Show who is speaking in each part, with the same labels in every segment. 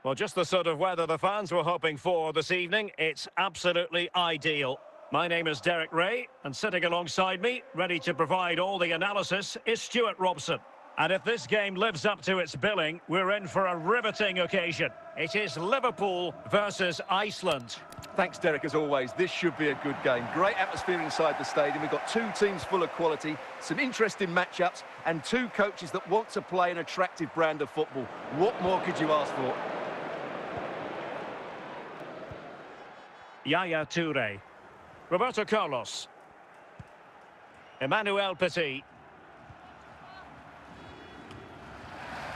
Speaker 1: Well, just the sort of weather the fans were hoping for this evening. It's absolutely ideal. My name is Derek Ray, and sitting alongside me, ready to provide all the analysis, is Stuart Robson. And if this game lives up to its billing, we're in for a riveting occasion. It is Liverpool versus Iceland.
Speaker 2: Thanks, Derek, as always. This should be a good game. Great atmosphere inside the stadium. We've got two teams full of quality, some interesting matchups, and two coaches that want to play an attractive brand of football. What more could you ask for?
Speaker 1: Yaya Toure. Roberto Carlos. Emmanuel Petit.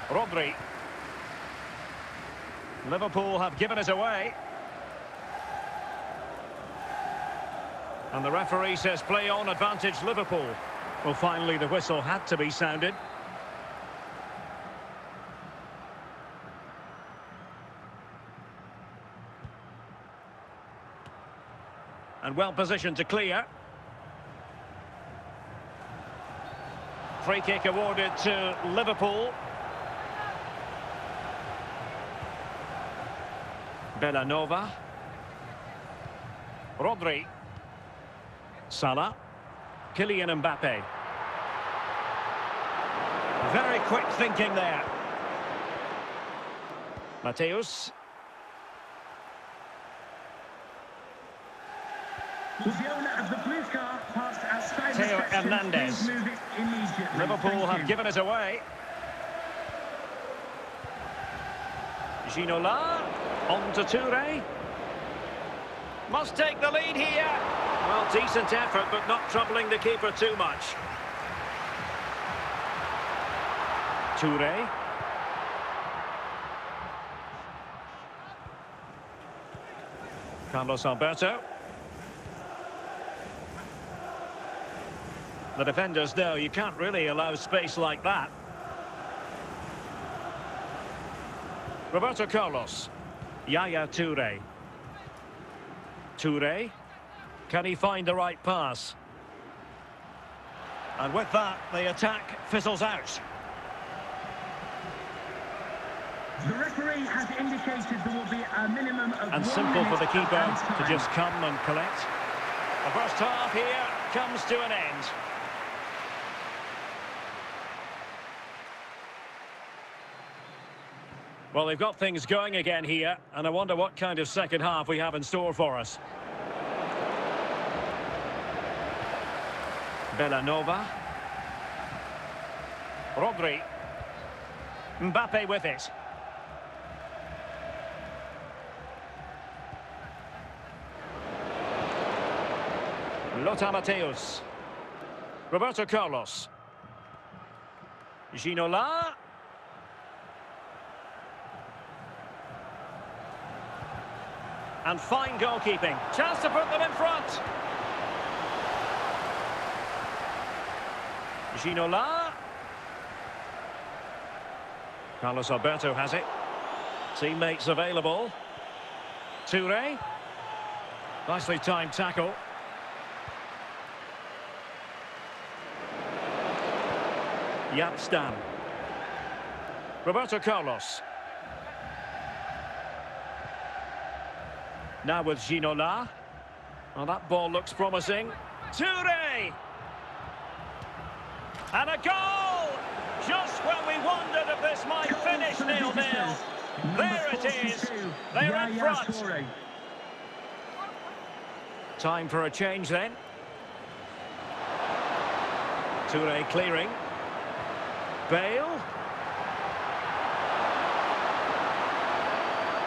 Speaker 1: Rodri. Liverpool have given it away. And the referee says play on, advantage Liverpool. Well, finally the whistle had to be sounded. And well positioned to clear. Free kick awarded to Liverpool. Bellanova. Rodri. Salah. Kylian Mbappe. Very quick thinking there. Mateus. Theo Hernandez. Liverpool have given it away. Ginola. On to Toure. Must take the lead here. Well, decent effort, but not troubling the keeper too much. Toure. Carlos Alberto. The defenders know you can't really allow space like that. Roberto Carlos. Yaya Toure. Toure. Can he find the right pass? And with that, the attack fizzles out.
Speaker 3: The referee has indicated there will be a minimum of
Speaker 1: and simple for the keeper to just come and collect. The first half here comes to an end. Well, they've got things going again here, and I wonder what kind of second half we have in store for us. Bellanova. Rodri. Mbappe with it. Lothar Matthäus. Roberto Carlos. Ginola. And fine goalkeeping. Chance to put them in front. Ginola. Carlos Alberto has it. Teammates available. Toure. Nicely timed tackle. Yapstam. Roberto Carlos. Now with Ginola. Well, that ball looks promising. Toure! And a goal! Just when we wondered if this might finish 0-0. There it is. They're in front. Time for a change then. Toure clearing. Bale.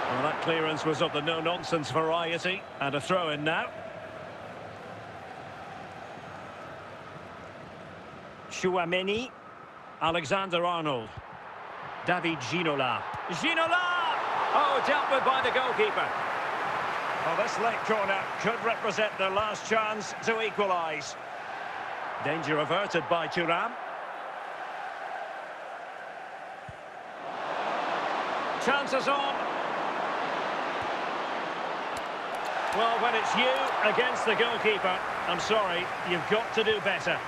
Speaker 1: Well, that clearance was of the no-nonsense variety. And a throw-in now. Chouameni. Alexander-Arnold. David Ginola. Ginola! Oh, dealt with by the goalkeeper. Well, this late corner could represent their last chance to equalise. Danger averted by Thuram. Chances on. Well, when it's you against the goalkeeper, I'm sorry, you've got to do better.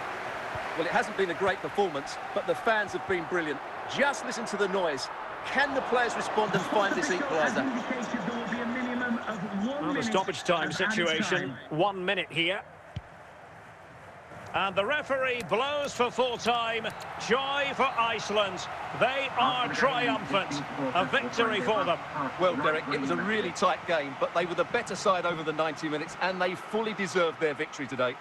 Speaker 2: Well, it hasn't been a great performance, but the fans have been brilliant. Just listen to the noise. Can the players respond and find this equaliser?
Speaker 1: Well, the stoppage time situation, 1 minute here. And the referee blows for full time. Joy for Iceland. They are triumphant. A victory for them.
Speaker 2: Well, Derek, it was a really tight game, but they were the better side over the 90 minutes, and they fully deserved their victory today.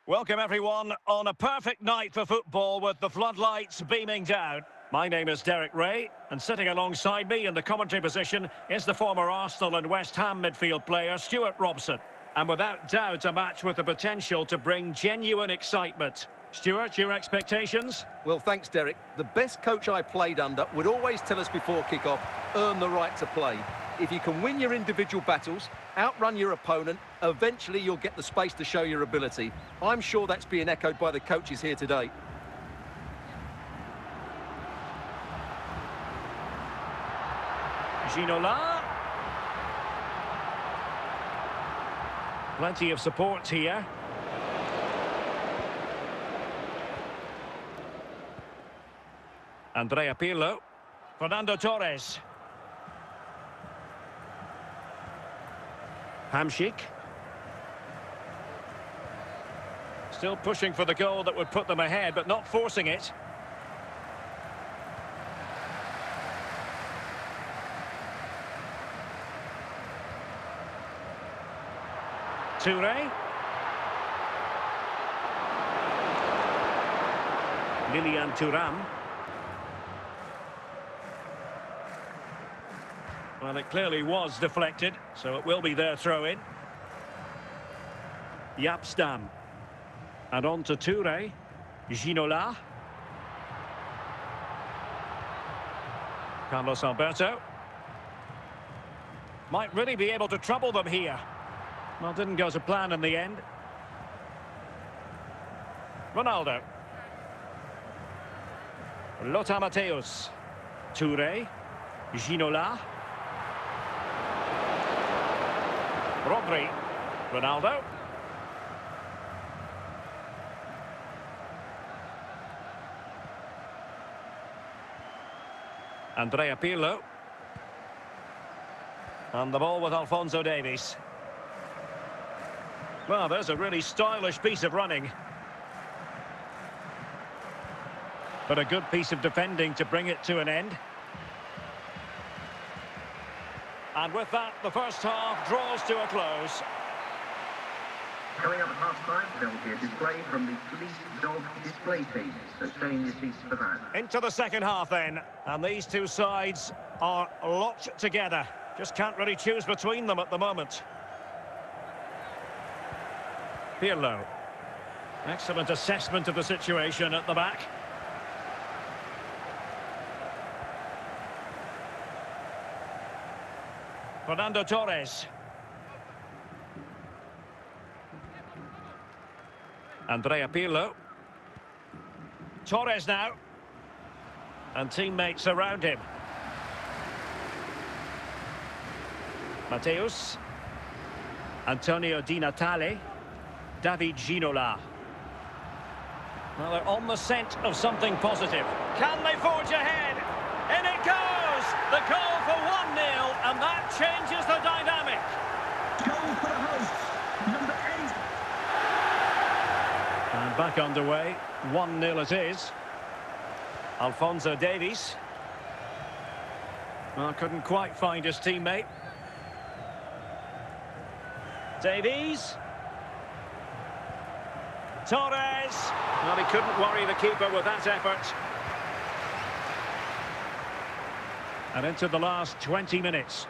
Speaker 1: Welcome everyone on a perfect night for football with the floodlights beaming down. My name is Derek Ray, and sitting alongside me in the commentary position is the former Arsenal and West Ham midfield player Stuart Robson. And without doubt a match with the potential to bring genuine excitement. Stuart, your expectations?
Speaker 2: Well, thanks, Derek. The best coach I played under would always tell us before kick-off, earn the right to play. If you can win your individual battles, outrun your opponent, eventually you'll get the space to show your ability. I'm sure that's being echoed by the coaches here today.
Speaker 1: Ginola. Plenty of support here. Andrea Pirlo. Fernando Torres. Hamšík. Still pushing for the goal that would put them ahead, but not forcing it. Touré. Lilian Thuram. Well, it clearly was deflected, so it will be their throw-in. Yapstam. And on to Touré. Ginola. Carlos Alberto. Might really be able to trouble them here. Well, didn't go to plan in the end. Ronaldo. Lothar Matthäus. Touré. Ginola. Rodri. Ronaldo. Andrea Pirlo. And the ball with Alphonso Davies. Well, there's a really stylish piece of running. But a good piece of defending to bring it to an end. And with that, the first half draws to a close.
Speaker 4: Coming up at half-time, there will be a display from the police dog display team, so stay in your seats for that.
Speaker 1: Into the second half then, and these two sides are locked together. Just can't really choose between them at the moment. Pirlo. Excellent assessment of the situation at the back. Fernando Torres. Andrea Pirlo. Torres now. And teammates around him. Matthäus. Antonio Di Natale. David Ginola. Well, they're on the scent of something positive. Can they forge ahead? In it goes! The goal for 1-0, and that changes the dynamic.
Speaker 3: Goal for the hosts, number 8.
Speaker 1: And back underway, 1-0 it is. Alphonso Davies. Well, couldn't quite find his teammate. Davies. Torres. Well, he couldn't worry the keeper with that effort. And into the last 20 minutes.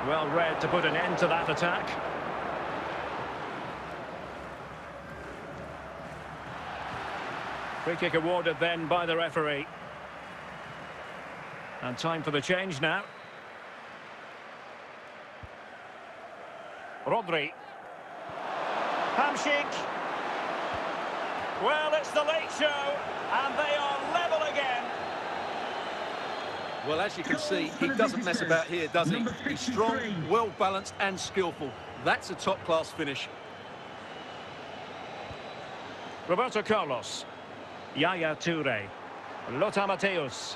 Speaker 1: Well read to put an end to that attack. Free kick awarded then by the referee. And time for the change now. Rodri. Hamsik. Well, it's the late show, and they are level again.
Speaker 2: Well, as you can see, he doesn't mess about here, does he? He's strong, well-balanced and skillful. That's a top-class finish.
Speaker 1: Roberto Carlos. Yaya Toure. Lothar Matthäus.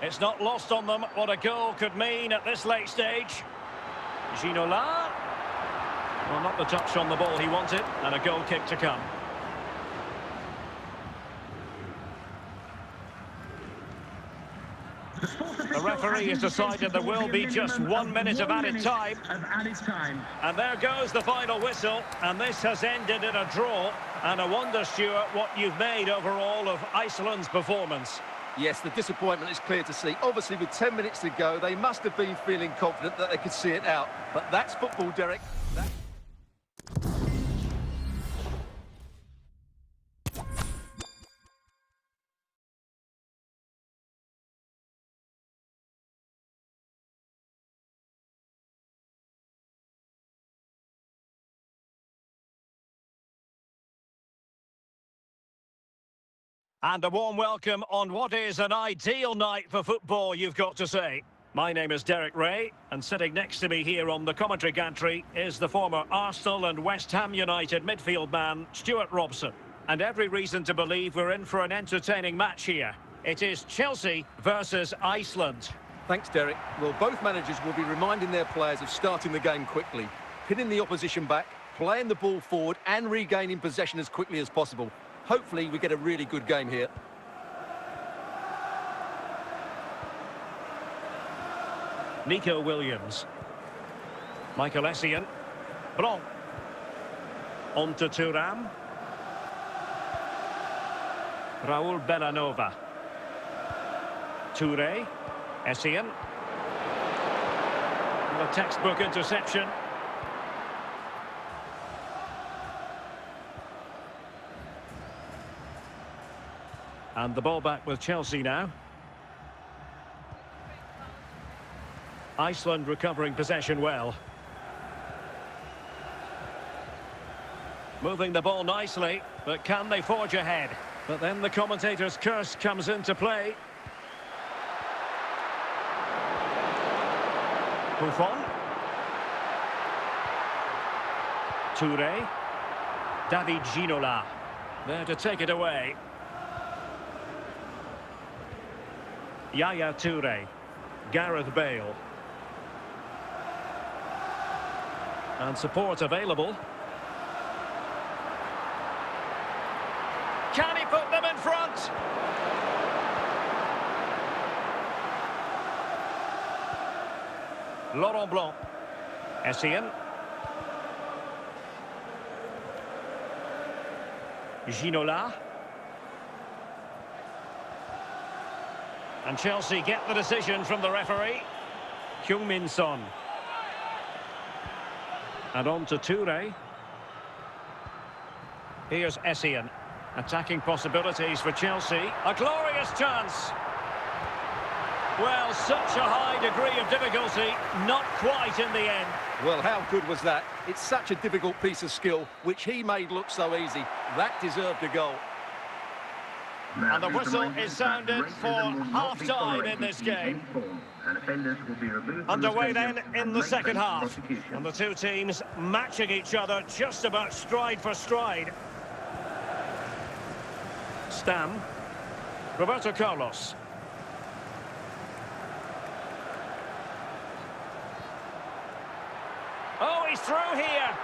Speaker 1: It's not lost on them what a goal could mean at this late stage. Ginola. Well, not the touch on the ball he wanted, and a goal kick to come. The referee has decided there will be just 1 minute of added time. And there goes the final whistle, and this has ended in a draw. And I wonder, Stuart, what you've made overall of Iceland's performance.
Speaker 2: Yes, the disappointment is clear to see. Obviously, with 10 minutes to go, they must have been feeling confident that they could see it out. But that's football, Derek.
Speaker 1: And a warm welcome on what is an ideal night for football, you've got to say. My name is Derek Ray, and sitting next to me here on the commentary gantry is the former Arsenal and West Ham United midfield man, Stuart Robson. And every reason to believe we're in for an entertaining match here. It is Chelsea versus Iceland.
Speaker 2: Thanks, Derek. Well, both managers will be reminding their players of starting the game quickly, pinning the opposition back, playing the ball forward and regaining possession as quickly as possible. Hopefully, we get a really good game here.
Speaker 1: Nico Williams. Michael Essien. Blanc. On to Thuram. Raul Bellanova. Toure. Essien. The textbook interception. And the ball back with Chelsea now. Iceland recovering possession well. Moving the ball nicely, but can they forge ahead? But then the commentator's curse comes into play. Buffon. Toure. David Ginola. There to take it away. Yaya Toure. Gareth Bale. And support available. Can he put them in front? Laurent Blanc. Essien. Ginola. And Chelsea get the decision from the referee. Heung-min Son. And on to Toure. Here's Essien. Attacking possibilities for Chelsea. A glorious chance. Well, such a high degree of difficulty, not quite in the end.
Speaker 2: Well, how good was that? It's such a difficult piece of skill, which he made look so easy. That deserved a goal.
Speaker 1: And the whistle is sounded for half-time in this game. Underway then in the second half. And the two teams matching each other just about stride for stride. Stam. Roberto Carlos. Oh, he's through here.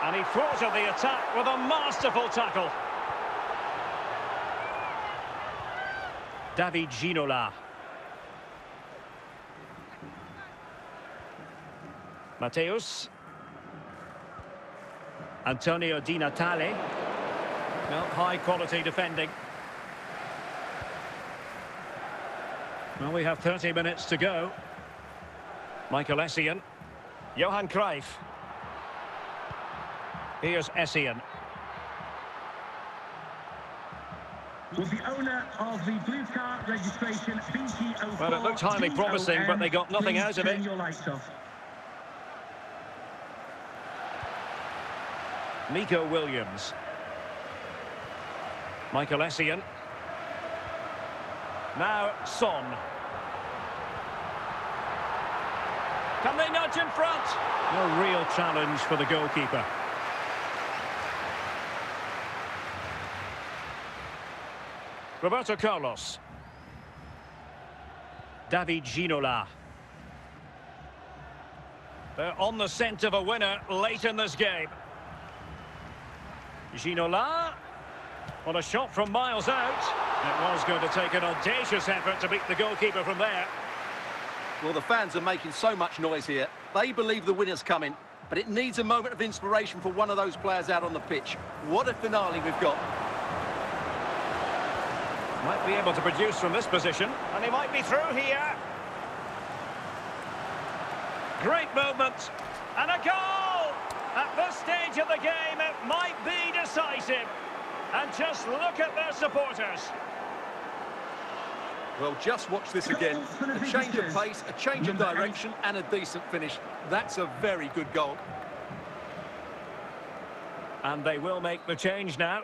Speaker 1: And he thwarted the attack with a masterful tackle. David Ginola. Matthäus. Antonio Di Natale. Well, high quality defending. Well, we have 30 minutes to go. Michael Essien. Johan Cruyff. Here's Essien.
Speaker 3: With the owner of the blue car registration, BG04.
Speaker 1: Well, it looked highly promising, but they got nothing out of it.
Speaker 3: Turn your lights off.
Speaker 1: Nico Williams. Michael Essien. Now Son. Can they nudge in front? No real challenge for the goalkeeper. Roberto Carlos. David Ginola. They're on the scent of a winner late in this game. Ginola. Well, a shot from miles out. It was going to take an audacious effort to beat the goalkeeper from there.
Speaker 2: Well, the fans are making so much noise here. They believe the winner's coming, but it needs a moment of inspiration for one of those players out on the pitch. What a finale we've got.
Speaker 1: Might be able to produce from this position, and he might be through here. Great movement, and a goal! At this stage of the game, it might be decisive. And just look at their supporters.
Speaker 2: Well, just watch this again. A change of pace, a change of direction, and a decent finish. That's a very good goal.
Speaker 1: And they will make the change now.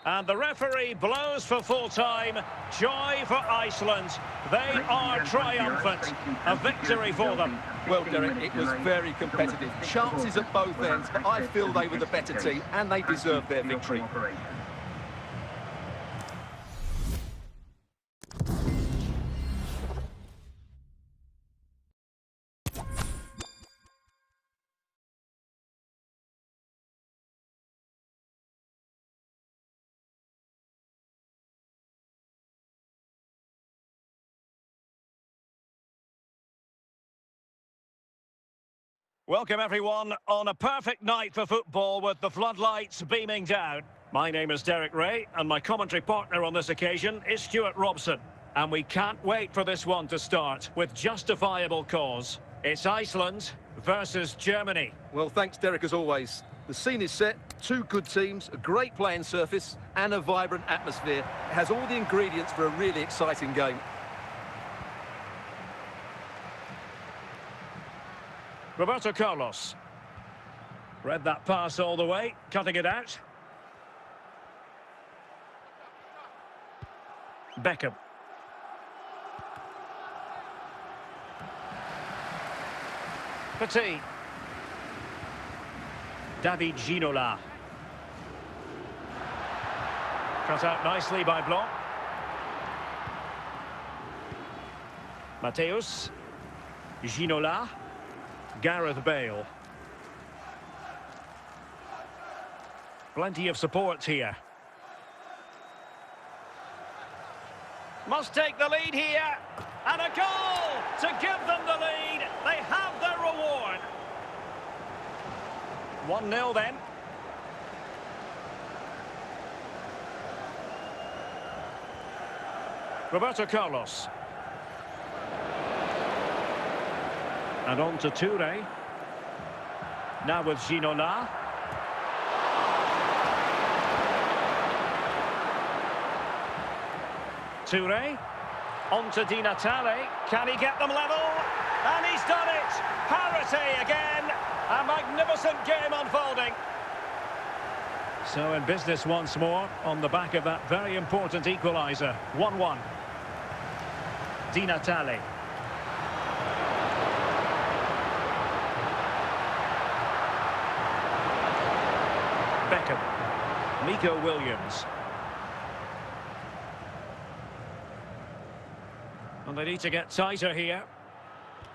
Speaker 1: And the referee blows for full time. Joy for Iceland. They are triumphant. A victory for them.
Speaker 2: Well, Derek, it was very competitive. Chances at both ends, but I feel they were the better team and they deserved their victory.
Speaker 1: Welcome everyone on a perfect night for football with the floodlights beaming down. My name is Derek Ray and my commentary partner on this occasion is Stuart Robson. And we can't wait for this one to start with justifiable cause. It's Iceland versus Germany.
Speaker 2: Well, thanks Derek as always. The scene is set, two good teams, a great playing surface and a vibrant atmosphere. It has all the ingredients for a really exciting game.
Speaker 1: Roberto Carlos. Read that pass all the way, cutting it out. Beckham. Petit. David Ginola. Cut out nicely by Blanc. Mateus. Ginola. Gareth Bale. Plenty of support here. Must take the lead here. And a goal to give them the lead. They have their reward. 1-0 then. Roberto Carlos. And on to Toure. Now with Ginola. Toure. On to Di Natale. Can he get them level? And he's done it! Parity again! A magnificent game unfolding. So in business once more on the back of that very important equaliser. 1-1. Di Natale. Beckham. Nico Williams. And they need to get tighter here.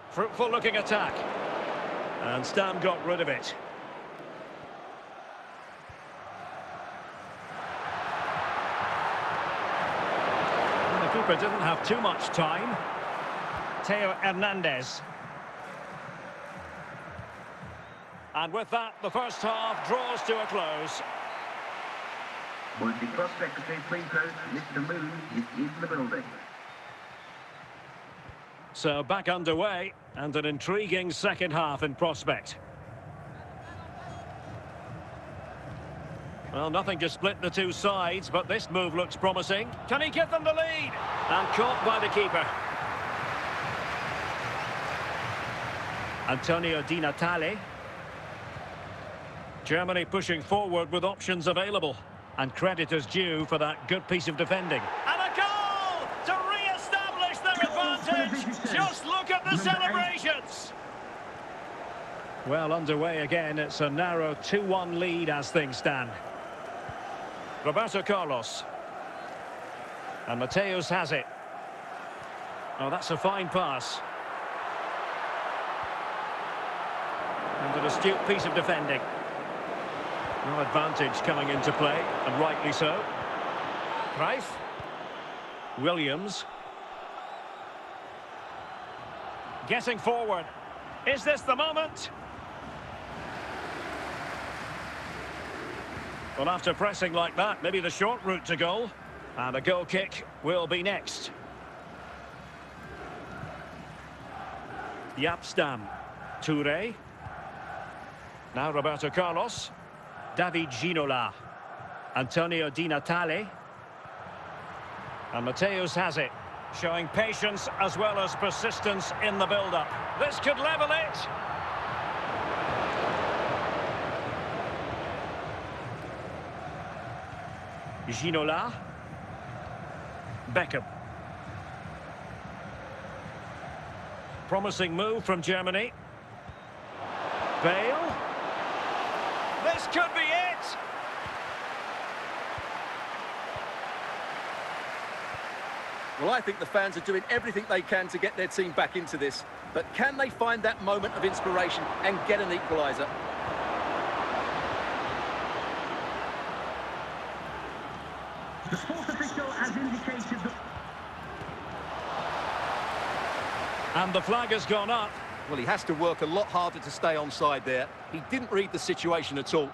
Speaker 1: Fruitful looking attack. And Stam got rid of it. And the keeper didn't have too much time. Theo Hernandez. And with that, the first half draws to a close.
Speaker 4: Would the club secretary please note Mr. Moon is in the building.
Speaker 1: So back underway, and an intriguing second half in prospect. Well, nothing to split the two sides, but this move looks promising. Can he give them the lead? And caught by the keeper. Antonio Di Natale. Germany pushing forward with options available. And credit is due for that good piece of defending. And a goal to re-establish their advantage. Just look at the celebrations. Well, underway again. It's a narrow 2-1 lead as things stand. Roberto Carlos. And Mateus has it. Oh, that's a fine pass. And an astute piece of defending. No advantage coming into play, and rightly so. Cruyff. Williams. Getting forward. Is this the moment? Well, after pressing like that, maybe the short route to goal. And a goal kick will be next. Yapstam. Touré. Now Roberto Carlos. David Ginola. Antonio Di Natale. And Mateus has it. Showing patience as well as persistence in the build-up. This could level it. Ginola. Beckham. Promising move from Germany. Bale. This could be it.
Speaker 2: Well, I think the fans are doing everything they can to get their team back into this. But can they find that moment of inspiration and get an equaliser?
Speaker 3: The sports official has indicated that...
Speaker 1: And the flag has gone up.
Speaker 2: Well, he has to work a lot harder to stay onside there. He didn't read the situation at all.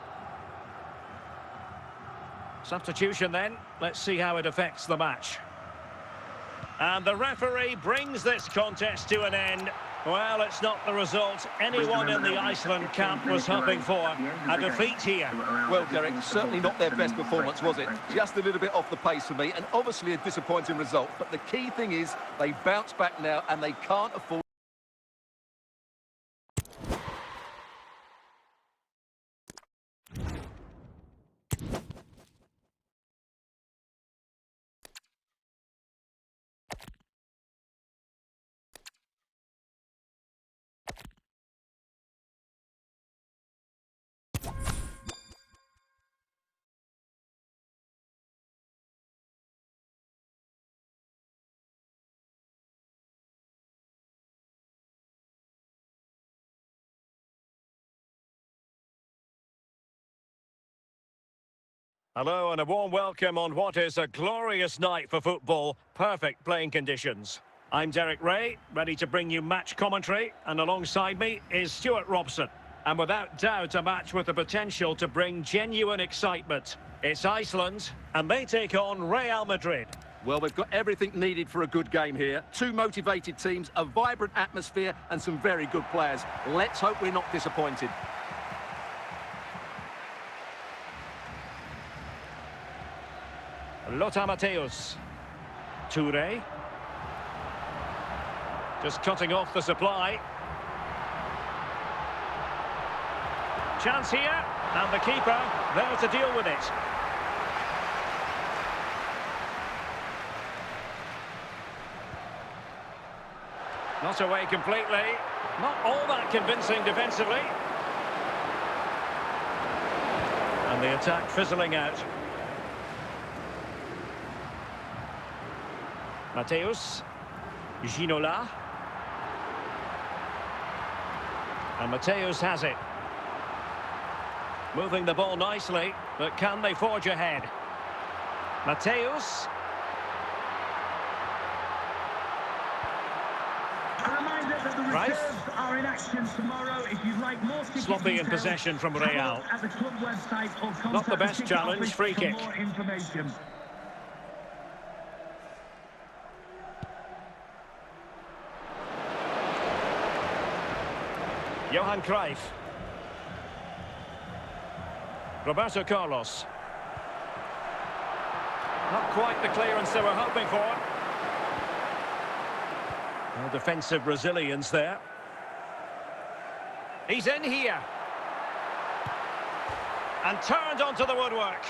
Speaker 1: Substitution then. Let's see how it affects the match. And the referee brings this contest to an end. Well, it's not the result anyone in the Iceland camp was hoping for. A defeat here.
Speaker 2: Well, Derek, certainly not their best performance, was it? Just a little bit off the pace for me, and obviously a disappointing result. But the key thing is they bounce back now, and they can't afford...
Speaker 1: Hello and a warm welcome on what is a glorious night for football. Perfect playing conditions. I'm Derek Ray, ready to bring you match commentary, and alongside me is Stuart Robson. And without doubt, a match with the potential to bring genuine excitement. It's Iceland, and they take on Real Madrid.
Speaker 2: Well, we've got everything needed for a good game here. Two motivated teams, a vibrant atmosphere, and some very good players. Let's hope we're not disappointed.
Speaker 1: Lothar Matthäus. Touré. Just cutting off the supply. Chance here, and the keeper there to deal with it. Not away completely. Not all that convincing defensively. And the attack fizzling out. Mateus, Ginola, and Mateus has it. Moving the ball nicely, but can they forge ahead? Mateus.
Speaker 3: A reminder that the
Speaker 1: Right.
Speaker 3: reserves are in action tomorrow. If you'd like more ticket
Speaker 1: Sloppy in
Speaker 3: details,
Speaker 1: possession from
Speaker 3: have a
Speaker 1: Real.
Speaker 3: look at the club website or contact
Speaker 1: Not the best
Speaker 3: ticket
Speaker 1: challenge,
Speaker 3: office
Speaker 1: free
Speaker 3: for
Speaker 1: kick.
Speaker 3: more information.
Speaker 1: Johan Cruyff. Roberto Carlos. Not quite the clearance they were hoping for. Well, defensive resilience there. He's in here. And turned onto the woodwork.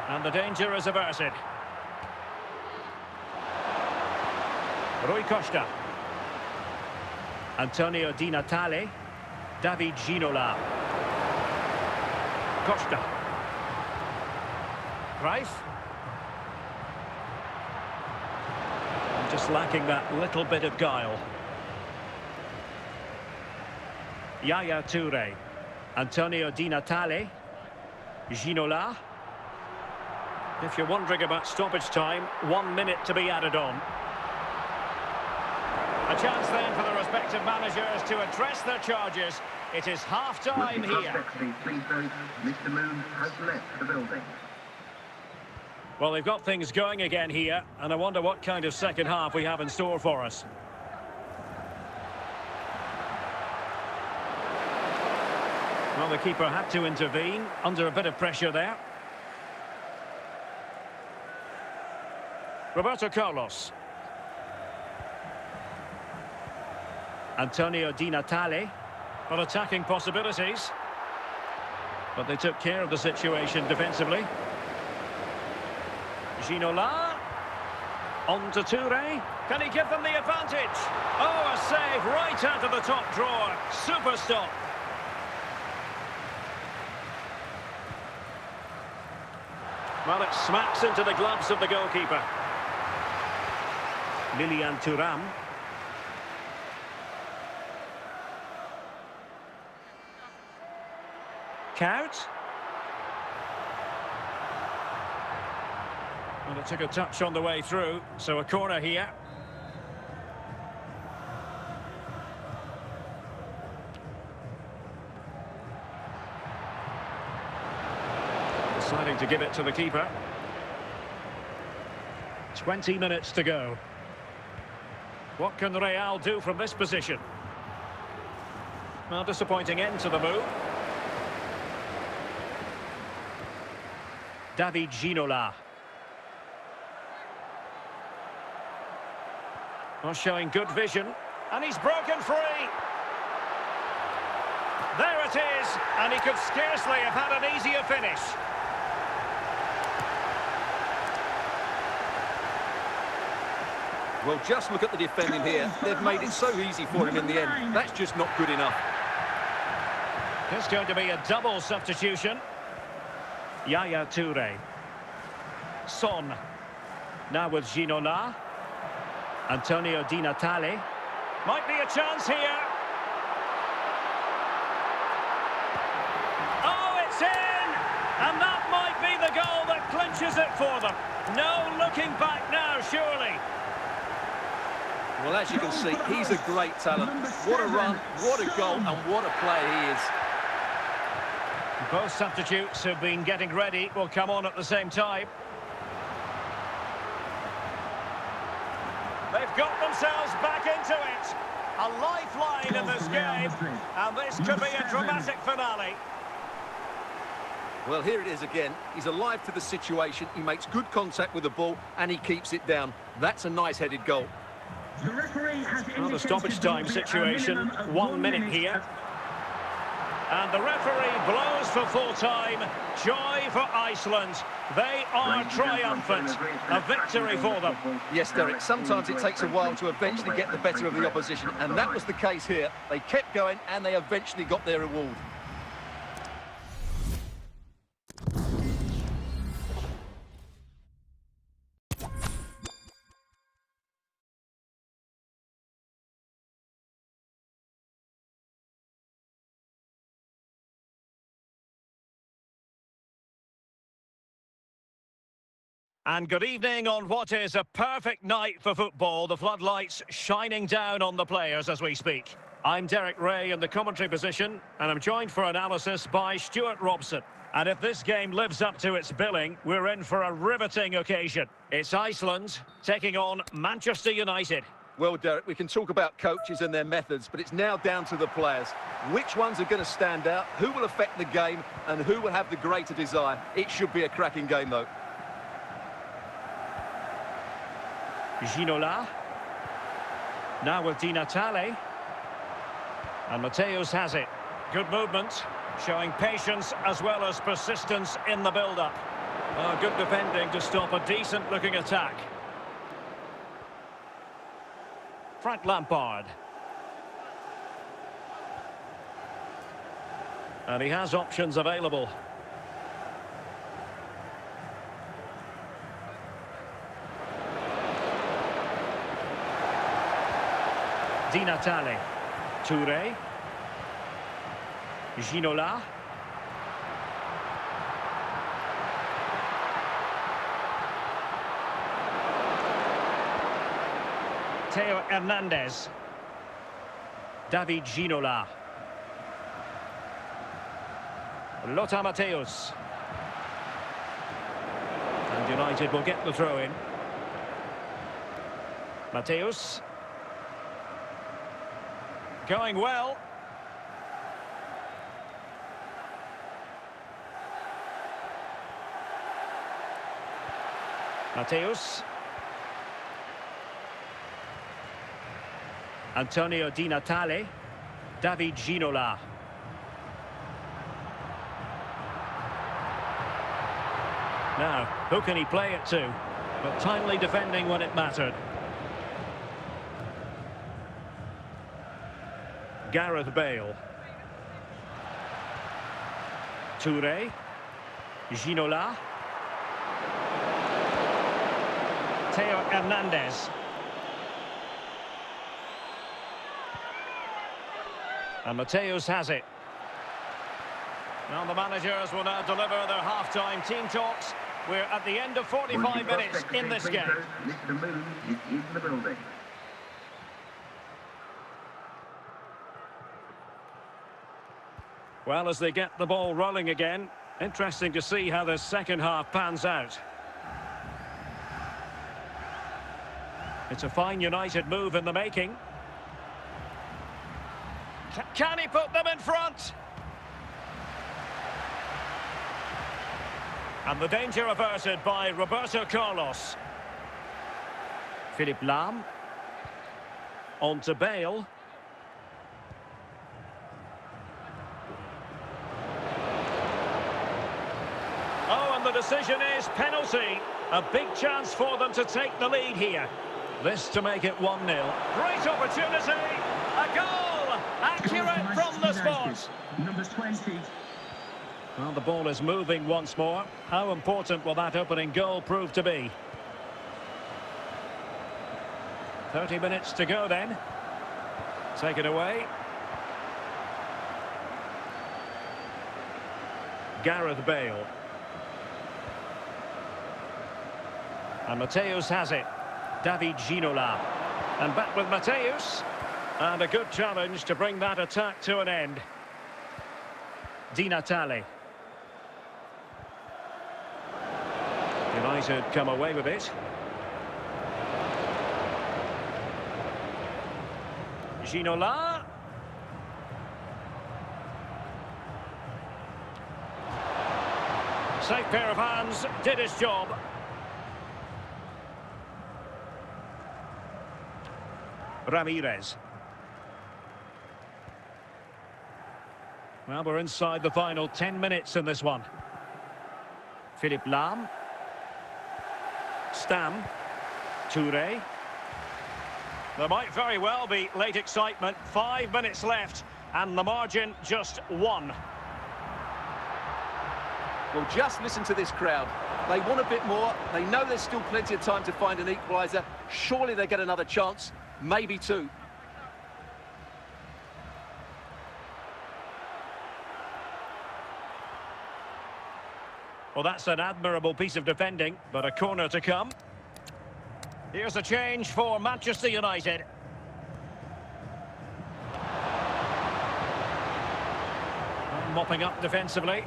Speaker 1: And the danger is averted. Rui Costa. Antonio Di Natale. David Ginola. Costa. Greif. Just lacking that little bit of guile. Yaya Toure. Antonio Di Natale. Ginola. If you're wondering about stoppage time, 1 minute to be added on. A chance then for the respective managers to address their charges. It is half-time here.
Speaker 4: Please note, Mr. Moon has left the building.
Speaker 1: Well, they've got things going again here, and I wonder what kind of second half we have in store for us. Well, the keeper had to intervene, under a bit of pressure there. Roberto Carlos. Antonio Di Natale. Well, attacking possibilities. But they took care of the situation defensively. Ginola. On to Toure. Can he give them the advantage? Oh, a save right out of the top drawer. Super stop. Well, it smacks into the gloves of the goalkeeper. Lilian Thuram. Count. Well, it took a touch on the way through, so a corner here. Deciding to give it to the keeper. 20 minutes to go. What can Real do from this position? Well, disappointing end to the move. David Ginola. Well, showing good vision. And he's broken free. There it is. And he could scarcely have had an easier finish.
Speaker 2: Well, just look at the defending here. They've made it so easy for him in the end. That's just not good enough.
Speaker 1: There's going to be a double substitution. Yaya Toure. Son. Now with Ginola. Antonio Di Natale. Might be a chance here. Oh, it's in! And that might be the goal that clinches it for them. No looking back now, surely.
Speaker 2: Well, as you can see, he's a great talent. What a run, what a goal, and what a player he is.
Speaker 1: Both substitutes who've been getting ready will come on at the same time. They've got themselves back into it. A lifeline in this game, and this could be a dramatic finale.
Speaker 2: Well, here it is again. He's alive to the situation. He makes good contact with the ball, and he keeps it down. That's a nice-headed goal.
Speaker 3: The referee has
Speaker 1: Well, the stoppage time situation, 1 minute here. And the referee blows for full time. Joy for Iceland. They are triumphant. A victory for them.
Speaker 2: Yes, Derek, sometimes it takes a while to eventually get the better of the opposition, and that was the case here. They kept going, and they eventually got their reward.
Speaker 1: And good evening on what is a perfect night for football. The floodlights shining down on the players as we speak. I'm Derek Ray in the commentary position, and I'm joined for analysis by Stuart Robson. And if this game lives up to its billing, we're in for a riveting occasion. It's Iceland taking on Manchester United.
Speaker 2: Well, Derek, we can talk about coaches and their methods, but it's now down to the players. Which ones are going to stand out, who will affect the game, and who will have the greater desire? It should be a cracking game, though.
Speaker 1: Ginola. Now with Di Natale. And Mateus has it. Good movement, showing patience as well as persistence in the build-up. Good defending to stop a decent-looking attack. Frank Lampard. And he has options available. Di Natale. Touré. Ginola. Theo Hernandez. David Ginola. Lothar Matthäus. And United will get the throw in. Matthäus. Going well. Matthäus. Antonio Di Natale. David Ginola. Now, who can he play it to? But timely defending when it mattered. Gareth Bale. Touré. Ginola. Theo Hernandez. And Matthäus has it. Now the managers will now deliver their half-time team talks. We're at the end of 45 minutes in this game.
Speaker 4: Mr. Moon is in the building.
Speaker 1: Well, as they get the ball rolling again, interesting to see how the second half pans out. It's a fine United move in the making. Can he put them in front? And the danger averted by Roberto Carlos. Philipp Lahm. On to Bale. Oh, and the decision is penalty. A big chance for them to take the lead here. This to make it 1-0. Great opportunity. A goal. Accurate from the spot.
Speaker 3: Number 20.
Speaker 1: Well, the ball is moving once more. How important will that opening goal prove to be? 30 minutes to go then. Take it away. Gareth Bale. And Matthäus has it. David Ginola. And back with Matthäus. And a good challenge to bring that attack to an end. Di Natale. United come away with it. Ginola. Safe pair of hands, did his job. Ramirez. Well, we're inside the final 10 minutes in this one. Philipp Lahm. Stam. Touré. There might very well be late excitement. 5 minutes left, and the margin just 1.
Speaker 2: Well, just listen to this crowd. They want a bit more. They know there's still plenty of time to find an equaliser. Surely they get another chance, maybe 2.
Speaker 1: Well, that's an admirable piece of defending, but a corner to come. Here's a change for Manchester United. Mopping up defensively.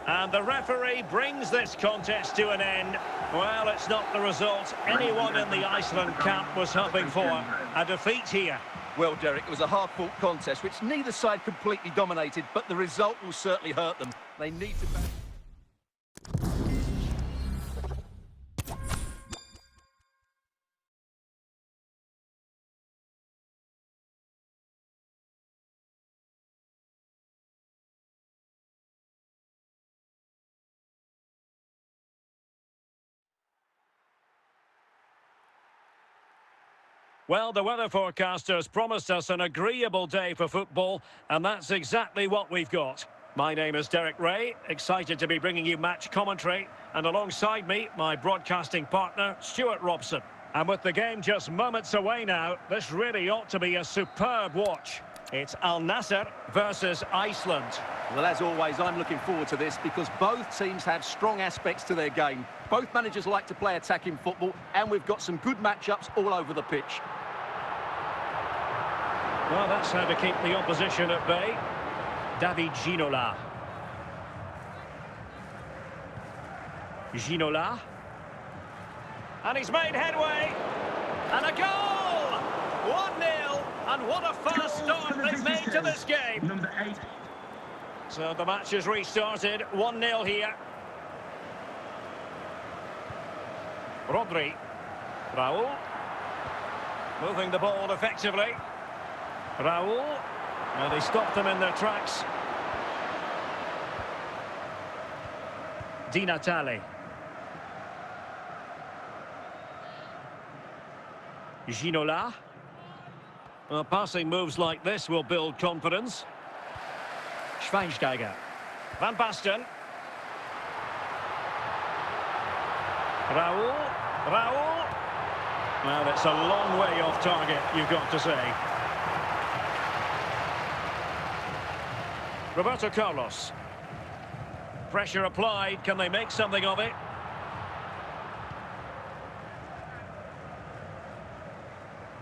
Speaker 1: And the referee brings this contest to an end. Well, it's not the result anyone in the Iceland camp was hoping for. A defeat here.
Speaker 2: Well, Derek, it was a hard-fought contest, which neither side completely dominated, but the result will certainly hurt them. They need to...
Speaker 1: Well, the weather forecasters promised us an agreeable day for football, and that's exactly what we've got. My name is Derek Ray, excited to be bringing you match commentary, and alongside me, my broadcasting partner, Stuart Robson. And with the game just moments away now, this really ought to be a superb watch. It's Al Nassr versus Iceland.
Speaker 2: Well, as always, I'm looking forward to this because both teams have strong aspects to their game. Both managers like to play attacking football, and we've got some good matchups all over the pitch.
Speaker 1: Well, that's how to keep the opposition at bay. Ginola. Ginola. And he's made headway. And a goal! 1-0. And what a fast start they've made to this game.
Speaker 3: Number 8.
Speaker 1: So the match has restarted. 1-0 here. Rodri. Raul. Moving the ball effectively. Raul. Now they stopped them in their tracks. Di Natale. Ginola. Well, passing moves like this will build confidence. Schweinsteiger. Van Basten. Raul. Raul. Well, that's a long way off target, you've got to say. Roberto Carlos. Pressure applied. Can they make something of it?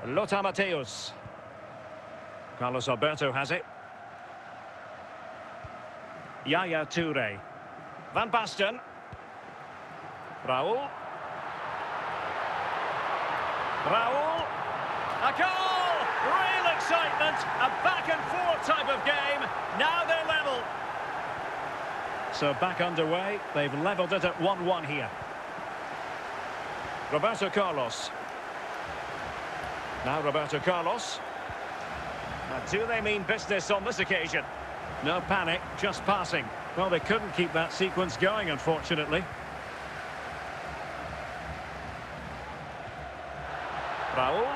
Speaker 1: Lothar Matthäus. Carlos Alberto has it. Yaya Toure. Van Basten. Raul. Raul. A goal! Real excitement. A back-and-forth type of game. Now they're level. So back underway. They've levelled it at 1-1 here. Roberto Carlos. Now Roberto Carlos. Now, do they mean business on this occasion? No panic, just passing. Well, they couldn't keep that sequence going, unfortunately. Raul.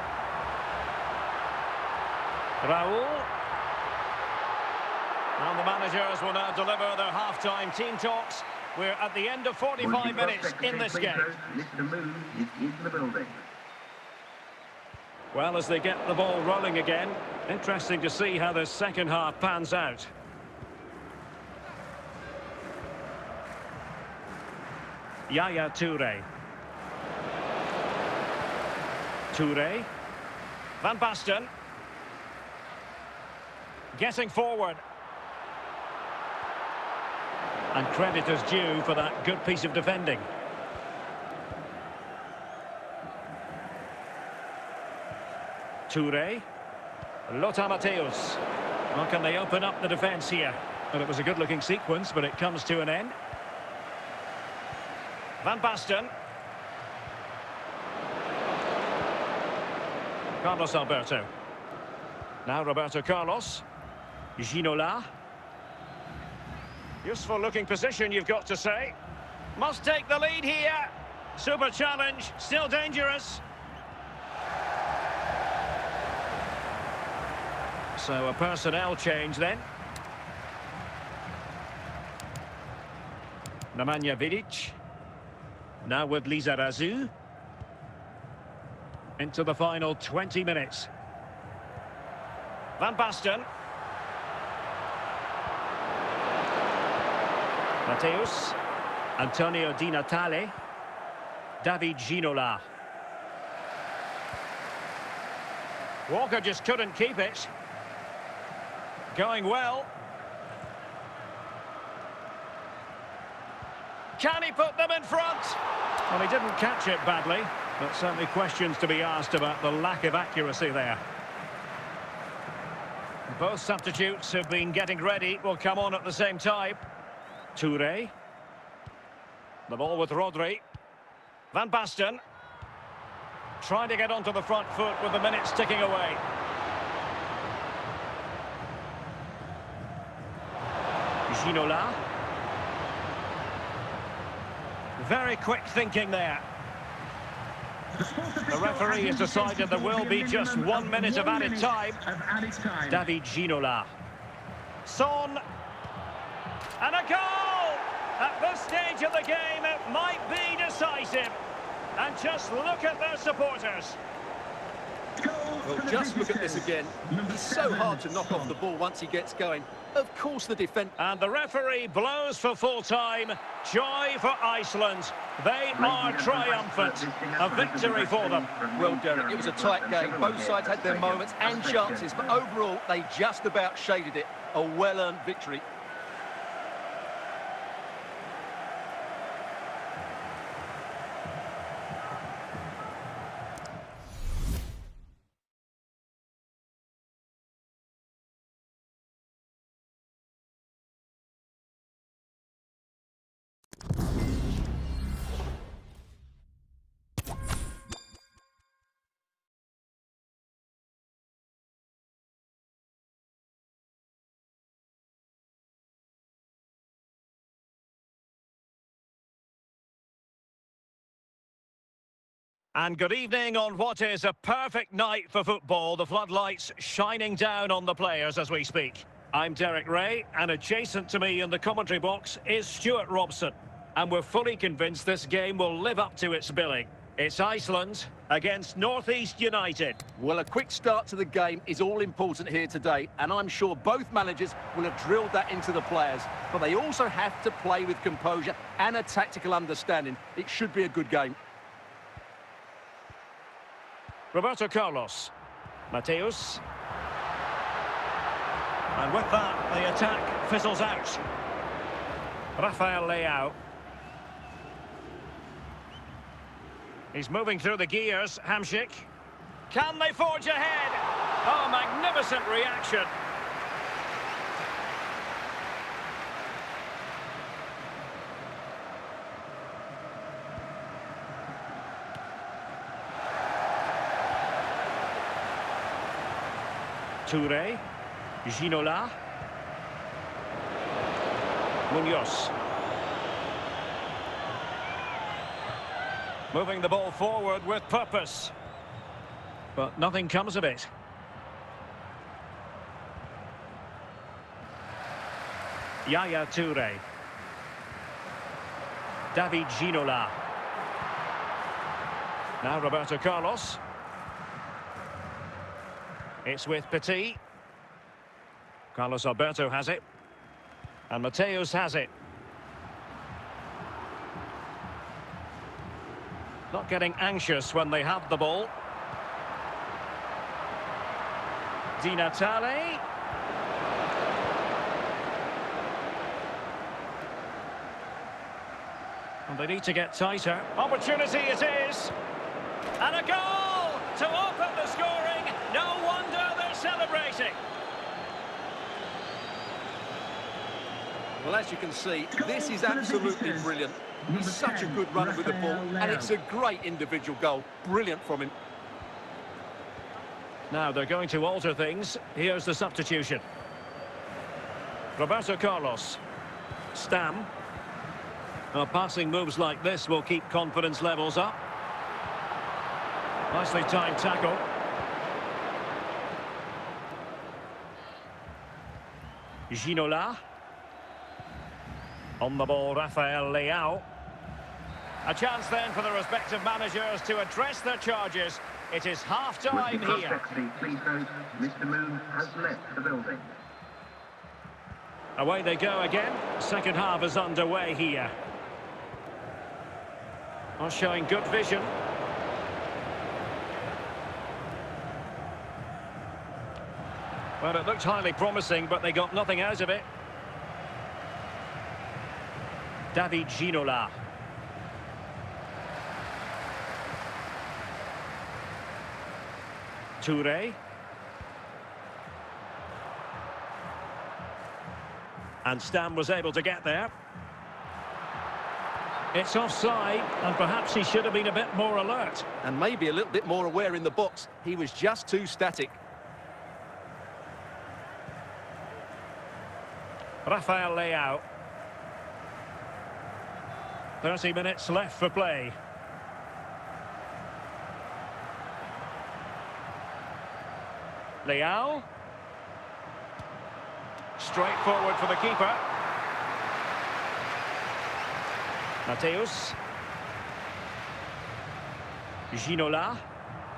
Speaker 1: Raul. And the managers will now deliver their half-time team talks. We're at the end of 45 minutes in this game.
Speaker 4: Mr. Moon is in the building.
Speaker 1: Well, as they get the ball rolling again, interesting to see how this second half pans out. Yaya Toure. Toure. Van Basten. Getting forward. And credit is due for that good piece of defending. Toure. Lothar Matthäus. Well, can they open up the defence here? Well, it was a good-looking sequence, but it comes to an end. Van Basten. Carlos Alberto. Now Roberto Carlos. Ginola. Useful-looking position, you've got to say. Must take the lead here. Super challenge, still dangerous. So a personnel change then. Nemanja Vidic. Now with Lizarazu. Into the final 20 minutes. Van Basten. Matthäus. Antonio Di Natale. David Ginola. Walker just couldn't keep it. Going well. Can he put them in front? Well, he didn't catch it badly, but certainly questions to be asked about the lack of accuracy there. Both substitutes have been getting ready, will come on at the same time. Toure. The ball with Rodri. Van Basten. Trying to get onto the front foot with the minutes ticking away. Ginola. Very quick thinking there. The referee has decided there will be just 1 minute of added time. David Ginola. Son. And a goal! At this stage of the game, it might be decisive. And just look at their supporters.
Speaker 2: Well, just look at this again. It's so hard to knock off the ball once he gets going. Of course the defence...
Speaker 1: And the referee blows for full time. Joy for Iceland. They are triumphant. A victory for them.
Speaker 2: Well, Derek, it was a tight game. Both sides had their moments and chances, but overall, they just about shaded it. A well-earned victory.
Speaker 1: And good evening on what is a perfect night for football. The floodlights shining down on the players as we speak. I'm Derek Ray, and adjacent to me in the commentary box is Stuart Robson. And we're fully convinced this game will live up to its billing. It's Iceland against North East United.
Speaker 2: Well, a quick start to the game is all important here today, and I'm sure both managers will have drilled that into the players. But they also have to play with composure and a tactical understanding. It should be a good game.
Speaker 1: Roberto Carlos. Mateus. And with that, the attack fizzles out. Rafael Leao. He's moving through the gears, Hamšík. Can they forge ahead? Oh, magnificent reaction. Touré, Ginola, Munoz. Moving the ball forward with purpose. But nothing comes of it. Yaya Touré. David Ginola. Now Roberto Carlos. It's with Petit. Carlos Alberto has it. And Mateus has it. Not getting anxious when they have the ball. Di Natale. And they need to get tighter. Opportunity it is. And a goal to open the scoring. No wonder they're celebrating.
Speaker 2: Well, as you can see, this is absolutely brilliant. He's such a good runner with the ball, and it's a great individual goal. Brilliant from him.
Speaker 1: Now they're going to alter things. Here's the substitution. Roberto Carlos. Stam. Passing moves like this will keep confidence levels up. Nicely timed tackle. Ginola. On the ball, Rafael Leao. A chance then for the respective managers to address their charges. It is half-time here.
Speaker 4: Please note, Mr. Moon has left the building.
Speaker 1: Away they go again. Second half is underway here. Are showing good vision. Well, it looked highly promising, but they got nothing out of it. David Ginola. Touré. And Stam was able to get there. It's offside, and perhaps he should have been a bit more alert.
Speaker 2: And maybe a little bit more aware in the box. He was just too static.
Speaker 1: Rafael Leao. 30 minutes left for play. Leao. Straight forward for the keeper. Mateus. Ginola.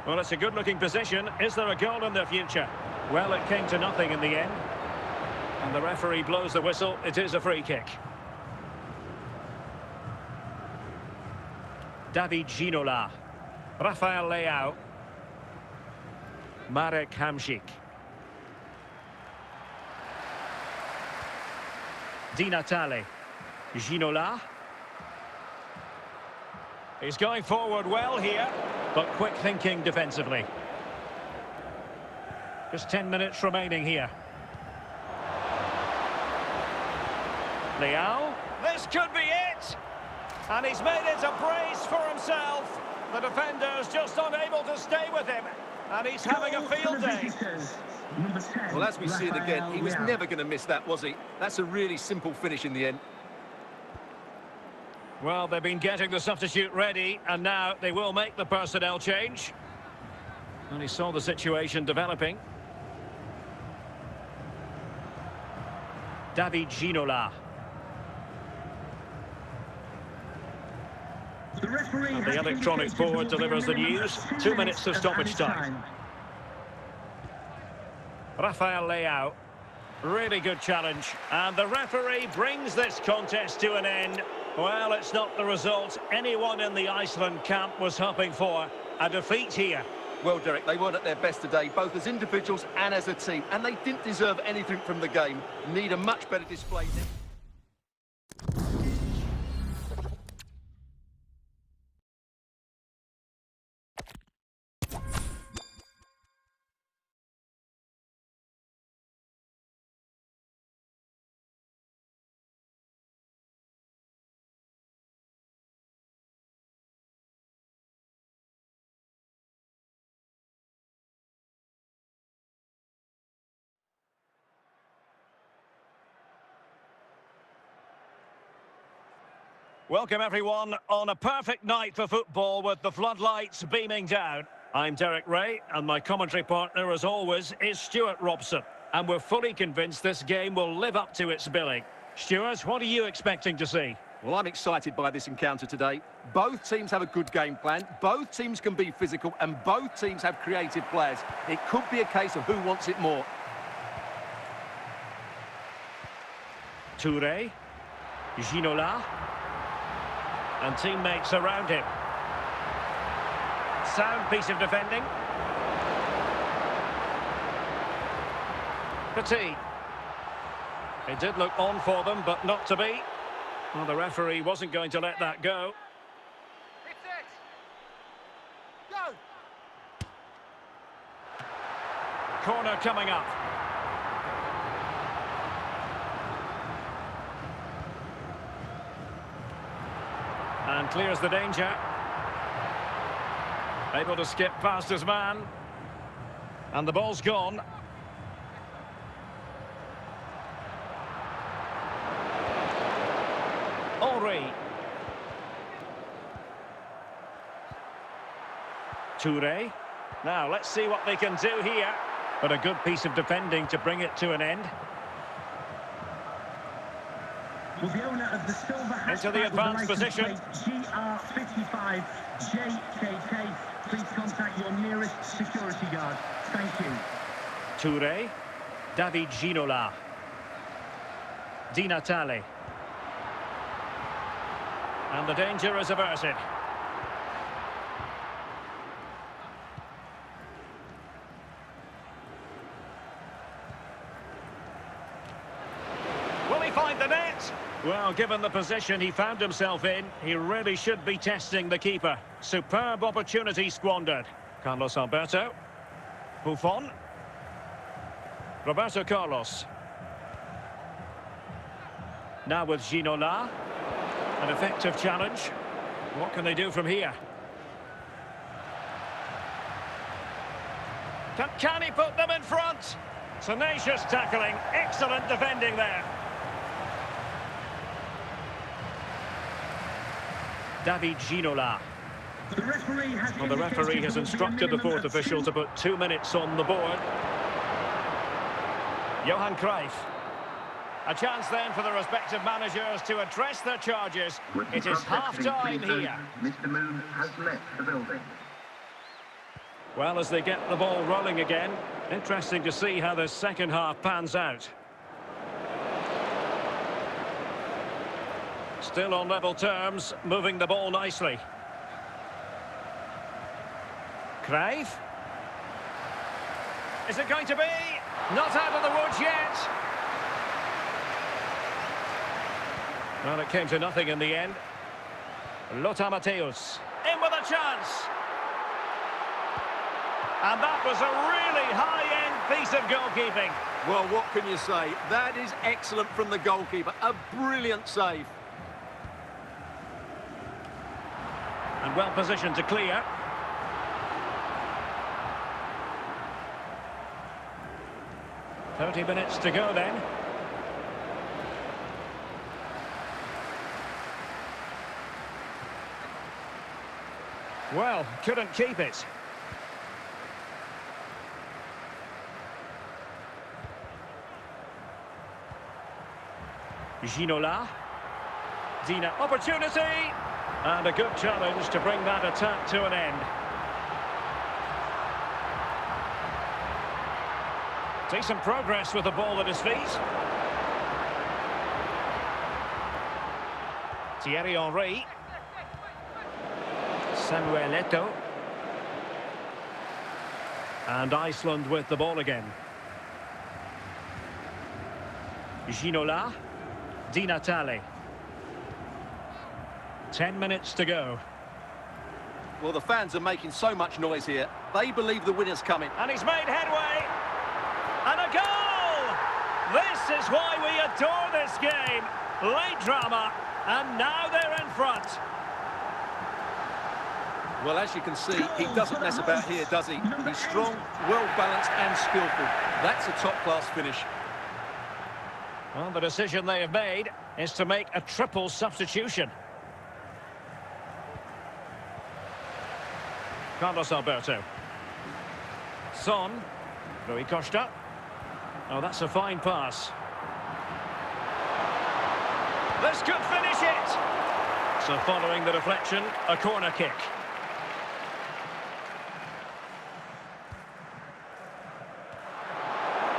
Speaker 1: Well, it's a good-looking position. Is there a goal in their future? Well, it came to nothing in the end. And the referee blows the whistle. It is a free kick. David Ginola. Rafael Leao. Marek Hamšík. Di Natale. Ginola. He's going forward well here, but quick thinking defensively. Just 10 minutes remaining here. Leao. This could be it! And he's made it a brace for himself. The defender's just unable to stay with him. And he's having a field day.
Speaker 2: Well, as we see it again, he was never going to miss that, was he? That's a really simple finish in the end.
Speaker 1: Well, they've been getting the substitute ready, and now they will make the personnel change. And he saw the situation developing. David Ginola. And the electronic board delivers the news. 2 minutes of stoppage time. Rafael Leao. Really good challenge. And the referee brings this contest to an end. Well, it's not the result anyone in the Iceland camp was hoping for. A defeat here.
Speaker 2: Well, Derek, they weren't at their best today, both as individuals and as a team. And they didn't deserve anything from the game. Need a much better display.
Speaker 1: Welcome everyone on a perfect night for football with the floodlights beaming down. I'm Derek Ray and my commentary partner as always is Stuart Robson. And we're fully convinced this game will live up to its billing. Stuart, what are you expecting to see?
Speaker 2: Well, I'm excited by this encounter today. Both teams have a good game plan, both teams can be physical and both teams have creative players. It could be a case of who wants it more.
Speaker 1: Touré. Ginola. And teammates around him. Sound piece of defending. Petit. It did look on for them, but not to be. Well, the referee wasn't going to let that go.
Speaker 2: Go!
Speaker 1: Corner coming up. And clears the danger. Able to skip past his man. And the ball's gone. Henry. Touré. Now, let's see what they can do here. But a good piece of defending to bring it to an end.
Speaker 3: Well, the owner of the silver
Speaker 1: into the advanced position.
Speaker 3: GR55JKK. Please contact your nearest security guard. Thank you.
Speaker 1: Touré. David Ginola. Di Natale. And the danger is averted. Will he find the net? Well, given the position he found himself in, he really should be testing the keeper. Superb opportunity squandered. Carlos Alberto. Buffon. Roberto Carlos. Now with Ginola. An effective challenge. What can they do from here? Can he put them in front? Tenacious tackling. Excellent defending there. David Ginola.
Speaker 3: The referee has,
Speaker 1: well, the referee has instructed the fourth official to put 2 minutes on the board. Johan Cruyff. A chance then for the respective managers to address their charges.
Speaker 4: With
Speaker 1: It
Speaker 4: the
Speaker 1: is
Speaker 4: protesting
Speaker 1: half-time
Speaker 4: citizens,
Speaker 1: here.
Speaker 4: Mr. Moon has left the building.
Speaker 1: Well, as they get the ball rolling again, interesting to see how this second half pans out. Still on level terms, moving the ball nicely. Cruyff. Is it going to be? Not out of the woods yet. Well, it came to nothing in the end. Lothar Matthäus in with a chance. And that was a really high-end piece of goalkeeping.
Speaker 2: Well, what can you say? That is excellent from the goalkeeper. A brilliant save.
Speaker 1: And well positioned to clear. "30 minutes to go then. Well, couldn't keep it. Ginola. Dina, opportunity! And a good challenge to bring that attack to an end. Decent progress with the ball at his feet. Thierry Henry. Samuel Eto'o. And Iceland with the ball again. Ginola. Di Natale. 10 minutes to go.
Speaker 2: Well, the fans are making so much noise here. They believe the winner's coming.
Speaker 1: And he's made headway. And a goal! This is why we adore this game. Late drama, and now they're in front.
Speaker 2: Well, as you can see, he doesn't mess about here, does he? He's strong, well-balanced and skillful. That's a top-class finish.
Speaker 1: Well, the decision they have made is to make a triple substitution. Carlos Alberto. Son. Rui Costa. Oh, that's a fine pass. This could finish it. So following the deflection, a corner kick.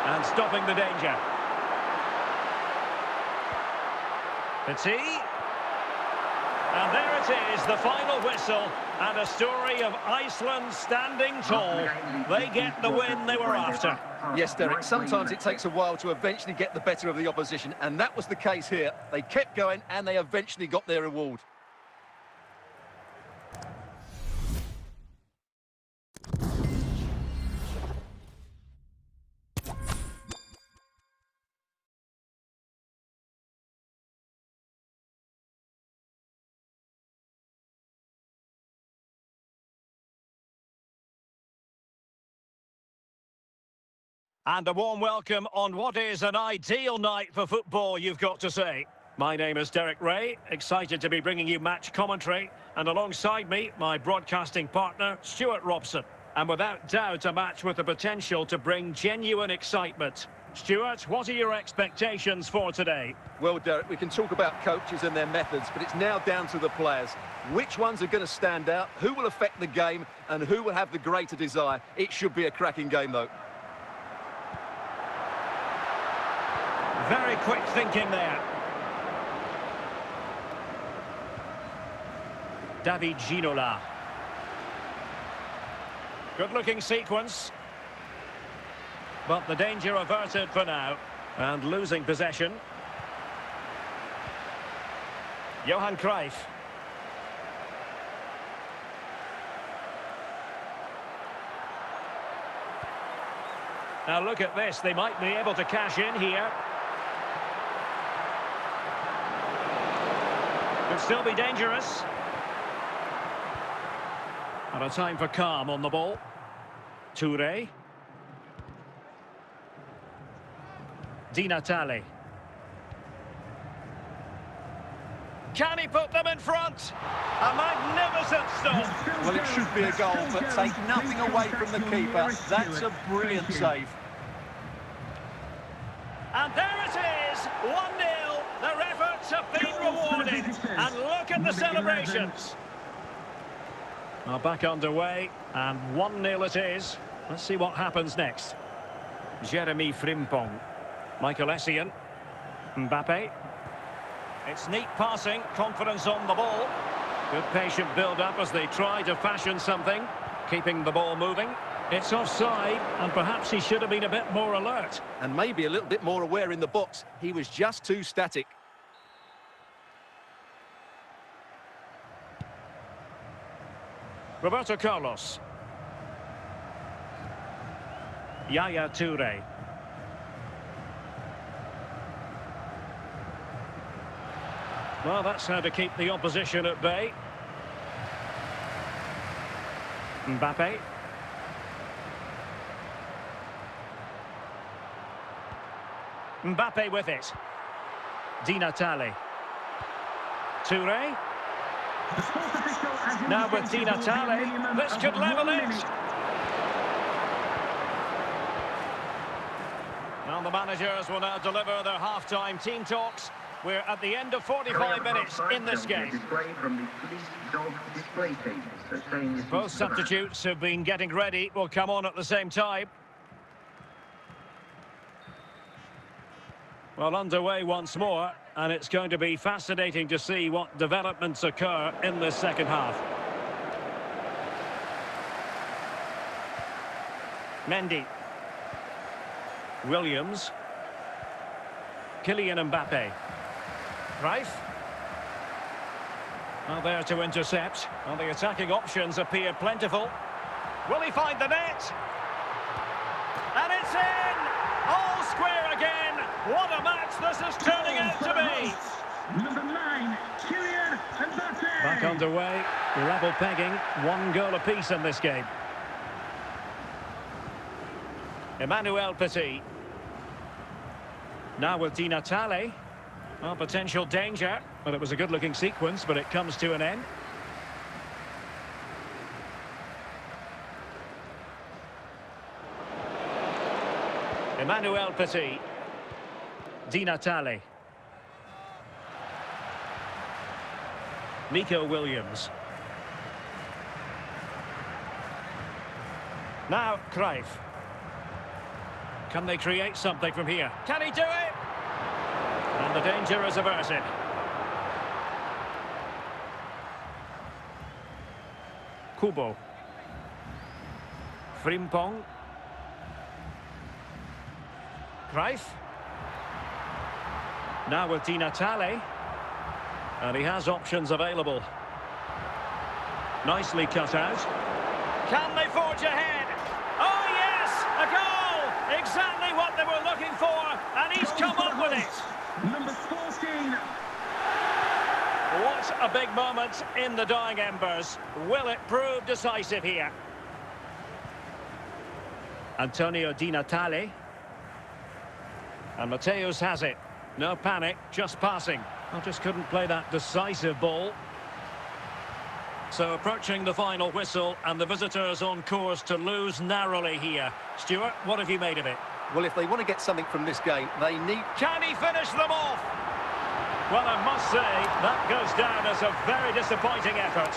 Speaker 1: And stopping the danger. Petit. And there it is, the final whistle. And a story of Iceland standing tall. They get the win they were after.
Speaker 2: Yes, Derek, sometimes it takes a while to eventually get the better of the opposition, and that was the case here. They kept going, and they eventually got their reward.
Speaker 1: And a warm welcome on what is an ideal night for football, you've got to say. My name is Derek Ray, excited to be bringing you match commentary. And alongside me, my broadcasting partner, Stuart Robson. And without doubt, a match with the potential to bring genuine excitement. Stuart, what are your expectations for today?
Speaker 2: Well, Derek, we can talk about coaches and their methods, but it's now down to the players. Which ones are going to stand out, who will affect the game, and who will have the greater desire? It should be a cracking game, though.
Speaker 1: Very quick thinking there. David Ginola. Good-looking sequence. But the danger averted for now. And losing possession. Johan Cruyff. Now look at this. They might be able to cash in here. Could still be dangerous. And a time for calm on the ball. Toure. Di Natale. Can he put them in front? A magnificent stop.
Speaker 2: Well, it should be a goal, but take nothing away from the keeper. That's a brilliant save.
Speaker 1: 1-0. Their efforts have been rewarded. And look at the celebrations. Now back underway, and 1-0 it is. Let's see what happens next. Jeremy Frimpong. Michael Essien. Mbappe. It's neat passing, confidence on the ball. Good patient build-up as they try to fashion something, keeping the ball moving. It's offside, and perhaps he should have been a bit more alert.
Speaker 2: And maybe a little bit more aware in the box. He was just too static.
Speaker 1: Roberto Carlos. Yaya Toure. Well, that's how to keep the opposition at bay. Mbappe. Mbappe with it. Di Natale. Toure. Now with Di Natale, this could level it. Well, the managers will now deliver their half-time team talks. We're at the end of 45 minutes in this game. Both substitutes have been getting ready, will come on at the same time. Well, underway once more, and it's going to be fascinating to see what developments occur in this second half. Mendy. Williams. Kylian Mbappe. Rife. Well, there to intercept. Well, the attacking options appear plentiful. Will he find the net? And it's in! All square again! What a match this is turning out to be!
Speaker 3: Number 9, Kylian Mbappe.
Speaker 1: Back underway. Level pegging. 1 goal apiece in this game. Emmanuel Petit. Now with Di Natale. Well, potential danger. Well, it was a good-looking sequence, but it comes to an end. Emmanuel Petit. Di Natale. Nico Williams. Now, Cruyff. Can they create something from here? Can he do it? And the danger is averted. Kubo. Frimpong. Cruyff. Now with Di Natale. And he has options available. Nicely cut out. Can they forge ahead? Oh yes! A goal! Exactly what they were looking for, and he's come up with it.
Speaker 3: Number 14.
Speaker 1: What a big moment in the dying embers. Will it prove decisive here? Antonio Di Natale. And Mateus has it. No panic, just passing. I just couldn't play that decisive ball. So approaching the final whistle, and the visitors on course to lose narrowly here. Stuart, what have you made of it?
Speaker 2: Well, if they want to get something from this game, they need...
Speaker 1: Can he finish them off? Well, I must say, that goes down as a very disappointing effort.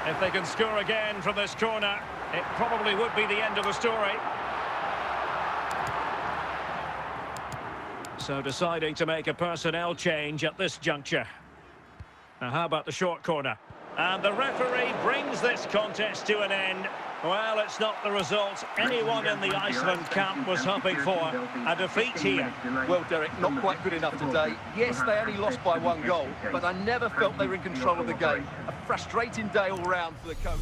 Speaker 1: If they can score again from this corner, it probably would be the end of the story. So deciding to make a personnel change at this juncture. Now, how about the short corner? And the referee brings this contest to an end. Well, it's not the result anyone in the Iceland camp was hoping for. A defeat here.
Speaker 2: Well, Derek, not quite good enough today. Yes, they only lost by 1 goal, but I never felt they were in control of the game. A frustrating day all round for the coach.